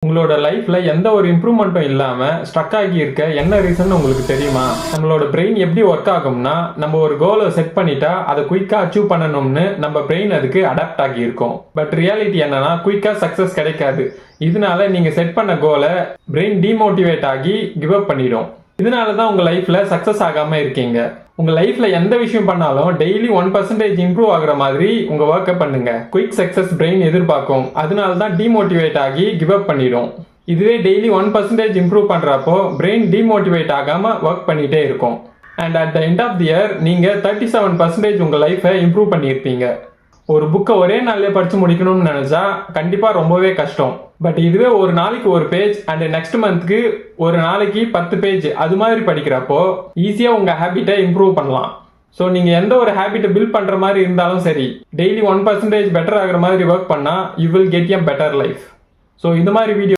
உங்களோட லைஃப்ல எந்த ஒரு இம்ப்ரூவ்மெண்ட்டும் இல்லாம ஸ்ட்ரக் ஆகி இருக்க என்ன ரீசன் உங்களுக்கு தெரியுமா? நம்மளோட பிரெயின் எப்படி ஒர்க் ஆகும்னா, நம்ம ஒரு கோலை செட் பண்ணிட்டா அதை குயிக்கா அச்சீவ் பண்ணணும்னு நம்ம பிரெயின் அதுக்கு அடாப்ட் ஆகி இருக்கும். பட் ரியாலிட்டி என்னன்னா, குயிக்கா சக்சஸ் கிடைக்காது. இதனால நீங்க செட் பண்ண கோலை பிரெயின் டிமோட்டிவேட் ஆகி கிவ் அப் பண்ணிடும். இதனால தான் உங்க லைஃப்ல சக்சஸ் ஆகாம இருக்கீங்க. உங்க லைஃப்ல எந்த விஷயம் பண்ணாலும் டெய்லி 1% இம்ப்ரூவ் ஆகுற மாதிரி உங்க ஒர்க்கை பண்ணுங்க. குயிக் சக்சஸ் பிரெயின் எதிர்பார்க்கும். அதனால தான் டிமோட்டிவேட் ஆகி கிவ் அப் பண்ணிடும். இதுவே டெய்லி 1% இம்ப்ரூவ் பண்றப்போ பிரெயின் டிமோட்டிவேட் ஆகாம ஒர்க் பண்ணிட்டே இருக்கும். And at the end of the year நீங்க 37% உங்க லைஃபை இம்ப்ரூவ் பண்ணியிருப்பீங்க. ஒரு புக்கை ஒரே நாள்லயே படிச்சு முடிக்கணும்னு நினைச்சா கண்டிப்பா ரொம்பவே கஷ்டம். பட் இதுவே ஒரு நாளைக்கு ஒரு பேஜ் அண்ட் நெக்ஸ்ட் மந்த்க்கு ஒரு நாளைக்கு 10 பேஜ் அது மாதிரி படிக்கிறப்போ ஈஸியா உங்க ஹேபிட்டை இம்ப்ரூவ் பண்ணலாம். ஸோ நீங்க எந்த ஒரு ஹேபிட்டை பில்ட் பண்ற மாதிரி இருந்தாலும் சரி, டெய்லி 1% பெட்டர் ஆகுற மாதிரி ஒர்க் பண்ணா you will get a better life. So இந்த மாதிரி வீடியோ